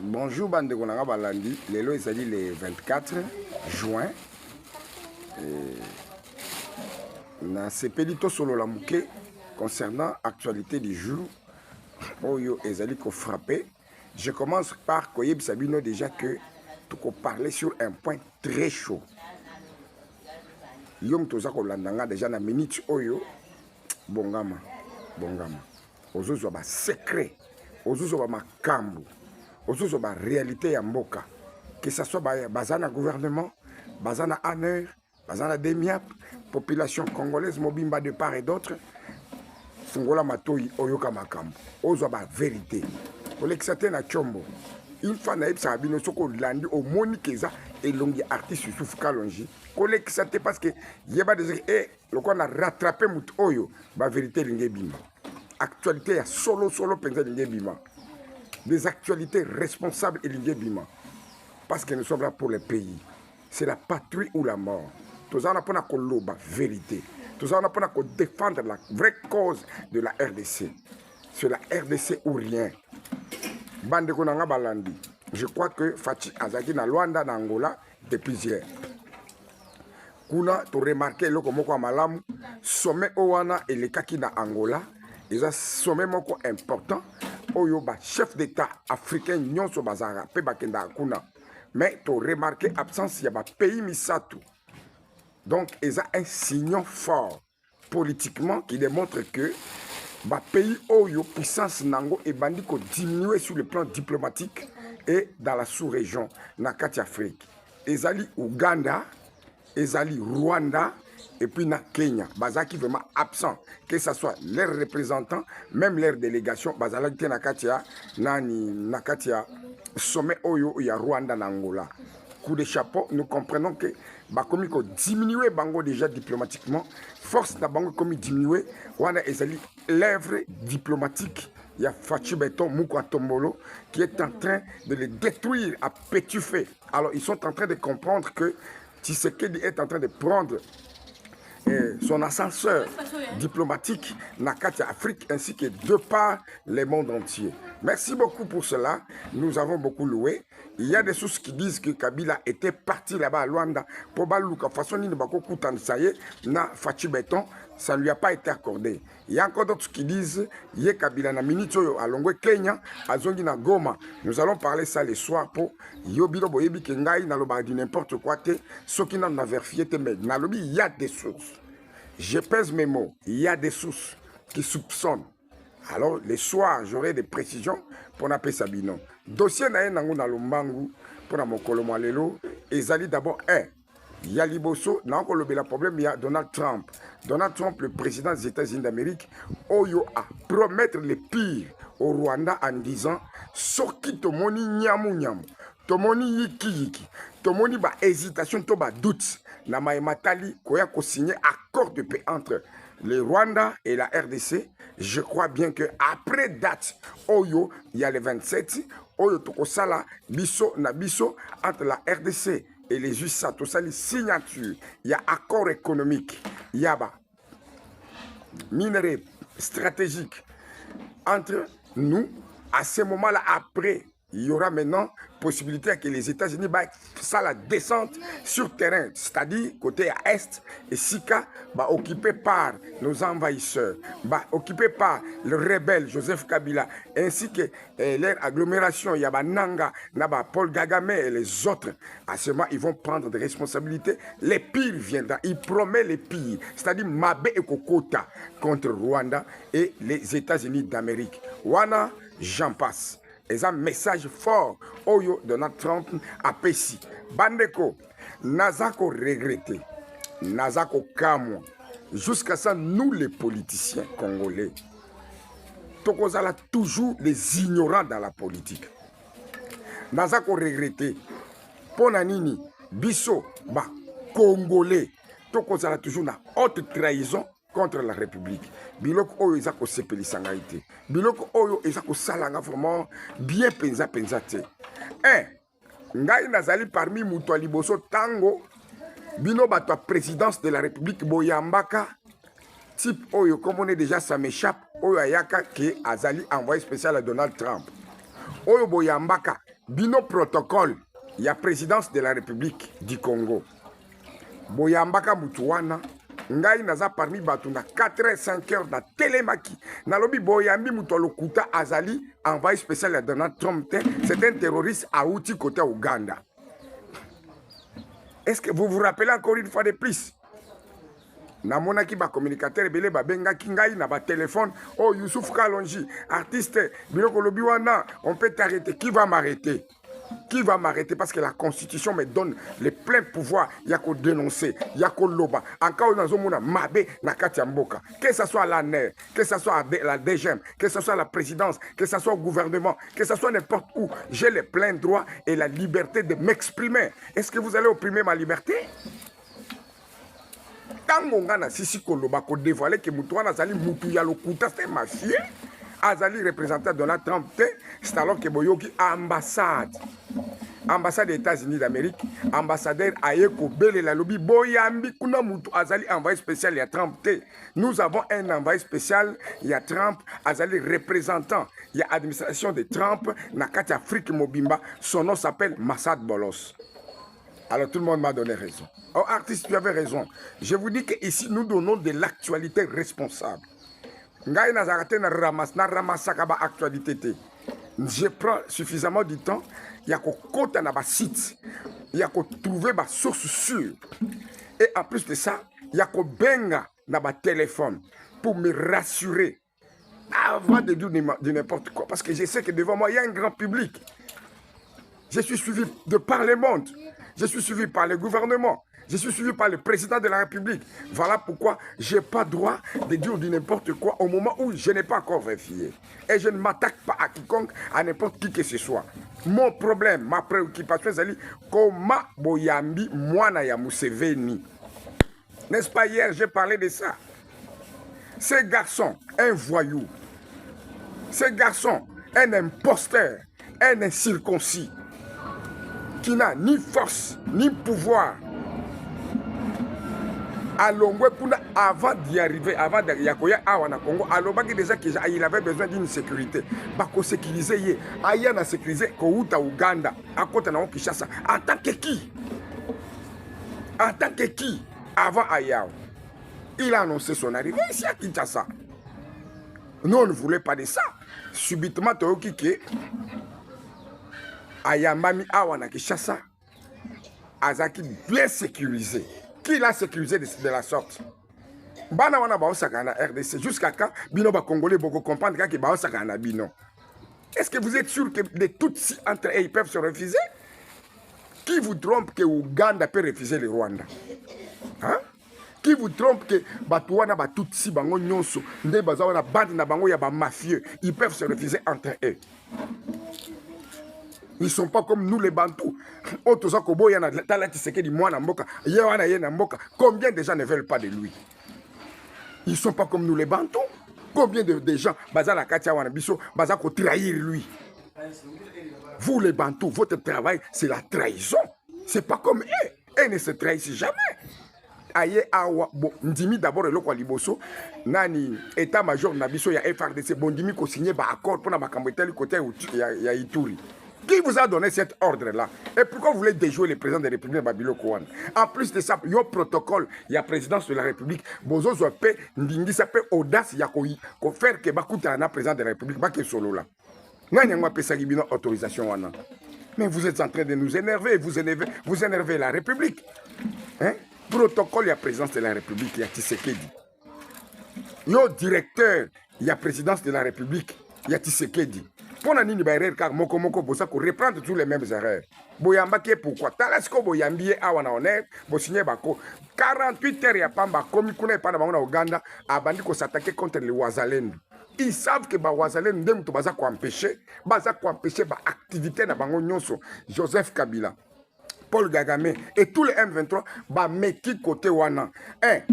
Bonjour bande konanga balandi, lelo ezali le 24 juin. Na sepeli to solo la mouke concernant actualité du jour. Oyo ezali ko frapper. Je commence par Koyeb Sabino déjà que tu ko parler sur un point très chaud. Yom toza ko landanga déjà na minute oyo bongama. Ozozo ba secret. Ozozo ba makambu. Ozozo ba réalité ya mboka. Que ce soit bazana gouvernement, bazana ANER, bazana DEMIAP, population congolaise mobimba de part et d'autre. Fungola matoi oyoka makambu. Ozo ba vérité. Kolexate na chombo. Une fois na ipsa bino soko landi au monikeza et longi artiste Youssouf Kalonji. Kolexate parce que yeba des le qu'on a rattrapé mut oyo ba vérité linge bima. Actualité ya solo penza linge bima. Des actualités responsables et linge bima. Parce que nous sommes là pour le pays. C'est la patrie ou la mort. Tous en apprenons qu'on loba vérité. Tous en apprenons qu'on défendre la vraie cause de la RDC. C'est la RDC ou rien. Bande Konanga Balandi. Je crois que Fachi Azaki na Luanda na Angola depuis hier. Kuna tu remarqué le komoko malamu sommet Owana et le kaki na Angola. Ils ont sommet moko important. Oyo ba chef d'état africain nyonso bazara pe bakenda kuna. Mais tu remarqué absence y a ba pays misatu. Donc ils ont un signal fort politiquement qui démontre que ba pays oyo puissance nango et bandi ko diminuer sur le plan diplomatique et dans la sous-région na kati Afrique. Ezali Ouganda, ezali Rwanda et puis na Kenya, bazaki vraiment absent, que ce soit leurs représentants, même leurs délégations, bazalaki na katia nani na katia sommet oyo ya Rwanda na Angola. Coup de chapeau, nous comprenons que bakomi ko diminuer bango déjà diplomatiquement, force na bango komi diminuer, wana ezali l'œuvre diplomatique. Il y a Fachi Beton Mouko Tombolo qui est en train de les détruire à petit feu. Alors ils sont en train de comprendre que Tshisekedi est en train de prendre son ascenseur diplomatique Nakati Afrique ainsi que de par le monde entier. Merci beaucoup pour cela. Nous avons beaucoup loué. Il y a des sources qui disent que Kabila était parti là-bas à Luanda pour baluka façon ni bako kutan saye na Fachi Beton, ça ne lui a pas été accordé. Il y a encore d'autres qui disent Ye Kabila na minute yo à Longwe Kenya, à Zongi na Goma. Nous allons parler ça le soir pour Yobiro Boyebi Kengai na loba du n'importe quoi te ce qui n'en a vérifié te mais na lobi il y a des sources. Je pèse mes mots, il y a des sources qui soupçonnent. Alors, les soirs, j'aurai des précisions pour n'appeler Sabino. Dossier na nangu na lombangu pour na mokolo malelo. Ezali d'abord il y a Liboso, n'a pas le problème, il y a Donald Trump. Donald Trump, le président des États-Unis d'Amérique, oyo a promettre le pire au Rwanda en disant Soki tomoni nyamu nyamu, tomoni yiki yiki, tomoni ba hésitation, to ba doute. Na matali koya ko signer accord de paix entre le Rwanda et la RDC. Je crois bien que après date oyo il y a le 27 oyo tokosala biso na biso entre la RDC et les USA tout ça les signatures, il y a accord économique, il y a minerais stratégiques entre nous. À ce moment-là après il y aura maintenant possibilité que les États-Unis ça la descente sur terrain, c'est-à-dire côté à est et Sika occupé par nos envahisseurs, occupé par le rebelle Joseph Kabila ainsi que leur agglomération, il y a Nanga, Paul Kagame et les autres. À ce moment, ils vont prendre des responsabilités. Les pires viendront. Il promet les pires, c'est-à-dire Mabe et Kokota contre Rwanda et les États-Unis d'Amérique. Wana, j'en passe. Et un message fort oyo Donald Trump a pessi. Bandeko, nazako regretté, nazako kamwa. Jusqu'à ça, nous les politiciens congolais, tokozala toujours les ignorants dans la politique. Nazako regretté, ponanini, biso, congolais, tokozala toujours na haute trahison contre la République. Biloko oyo ezako sepeli sangaite. Biloko oyo ezako salanga vraiment bien penza te. Ngai nazali parmi muto liboso tango bino bato présidence de la République boyambaka type oyo comme on est déjà ça m'échappe oyo ayaka ke azali envoyé spécial à Donald Trump. Oyo boyambaka bino protocole ya présidence de la République du Congo boyambaka mutu wana ngai naza parmi bato na 4h 5h na telemaki nalobi boyambi mutu alokuta azali envoyé spécial ya Donald Trump te c'est un terroriste auti côté Ouganda. Est-ce que vous vous rappelez encore une fois de plus? Namonaki ba communicateur ebele babengaki ngai na ba téléphone, oh Youssouf Kalonji artiste biloko lobi wana on peut t'arrêter. Qui va m'arrêter? Qui va m'arrêter? Parce que la constitution me donne les pleins pouvoirs. Yako dénoncer, yako loba. Encore dans un mabe na katiamboka. Que ce soit la NER, que ce soit la DGM, que ce soit la présidence, que ce soit le gouvernement, que ce soit n'importe où, j'ai les pleins droits et la liberté de m'exprimer. Est-ce que vous allez opprimer ma liberté? Tango ngana sisi koloba ko dévoiler que mutu wana azali mutu ya lokuta c'est mafieux. Azali représentant de Donald Trump, c'est alors que boyoki ambassade des États-Unis d'Amérique, ambassadeur Ayeko Bele la lobby boyambi kuna mutu azali envoyé spécial ya Trump. Nous avons un envoyé spécial ya Trump, azali représentant ya administration de Trump na kati Afrique Mobimba, son nom s'appelle Massad Bolos. Alors tout le monde m'a donné raison. Oh artiste, tu avais raison. Je vous dis que ici nous donnons de l'actualité responsable. Ngai nazarate na ramasaka ba actualité te. Je prends suffisamment du temps, ya ko kota na ba site, ya ko trouver ba source sûre. Et en plus de ça, ya ko benga na ba téléphone pour me rassurer avant de dire n'importe quoi, parce que je sais que devant moi il y a un grand public. Je suis suivi de par le monde. Je suis suivi par le gouvernement. Je suis suivi par le président de la République. Voilà pourquoi je n'ai pas droit de dire n'importe quoi au moment où je n'ai pas encore vérifié. Et je ne m'attaque pas à quiconque, à n'importe qui que ce soit. Mon problème, ma préoccupation, c'est comment boyambi mwana ya Museveni. N'est-ce pas, hier, j'ai parlé de ça. Ce garçon, un voyou. Ce garçon, un imposteur, un incirconcis, qui n'a ni force, ni pouvoir. Alongwe kuna avant d'y arriver, avant d'y awana Congo, alobaki déjà qu'il avait besoin d'une sécurité. Bako sécuriser yé, aya na sécuriser kouta Uganda, à côté na Kinshasa. En tant que qui? En tant que qui? Avant Ayao. Il a annoncé son arrivée ici à Kinshasa. Nous on ne voulait pas de ça. Subitement toyoki ke Ayamami awana Kinshasa. Azaki bien sécurisé. Qui l'a sécurisé de la sorte? Bana wana baosaka na RDC jusqu'à quand bino ba Congolais boko comprendre que baosaka na bino. Est-ce que vous êtes sûr que les Tutsis entre eux ils peuvent se refuser? Qui vous trompe que Ouganda peut refuser le Rwanda? Hein? Qui vous trompe que Batouana ba Tutsi bango nyonso nde bazawana bande na bango ya ba mafieux, ils peuvent se refuser entre eux? Ils ne sont pas comme nous les Bantous. Combien de gens ne veulent pas de lui? Ils ne sont pas comme nous les Bantous. Combien de gens trahir lui? Vous les Bantous, votre travail, c'est la trahison. Ce n'est pas comme eux. Eux ne se trahissent jamais. Aye awa bon ndimi d'abord eloko liboso nani état-major na biso ya FRDC bon ndimi ko signer ba accord pour na makambo etali côté ya Ituri. Qui vous a donné cet ordre-là? Et pourquoi vous voulez déjouer le président de la République Babilo Kouane? En plus de ça, il y a un protocole, il y a la présidence de la République. Bozo Zope, Ndingi s'appelle audace, il y a qu'à faire que Bakouta na président de la République, Baké Solo là. N'a pas une autorisation. Mais vous êtes en train de nous énerver, vous énervez la République. Hein? Protocole, il y a présidence de la République, il y a Tshisekedi. Il y a directeur, il y a présidence de la République, il y a Tshisekedi. Pour la nini erreur car moko bosa ko reprendre tous les mêmes erreurs. Boyamba ke pourquoi? Talasko boyambi awana honneur, bo signer bako 48 heures ya pamba komi kuna epana bango na Uganda abandi ko s'attaquer contre les Wazalendo. Ils savent que ba Wazalendo ndem to baza ko empêcher ba activité na bango nyonso. Joseph Kabila, Paul Kagame et tous les M23 ba meki côté wana.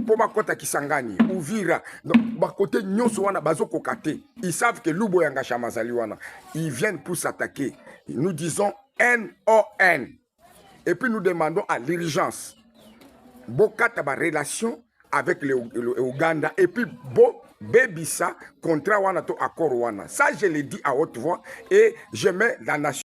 Pour ba kota Kisangani, Uvira, donc ba côté nyonso wana bazo kokate. Ils savent que Lubo Yanga Chamazali wana, ils viennent pour s'attaquer. Nous disons NON. Et puis nous demandons à l'urgence bokata ba relation avec le Ouganda et puis bo bebisa contrat wana to accord wana. Ça je le dis à haute voix et je mets la nation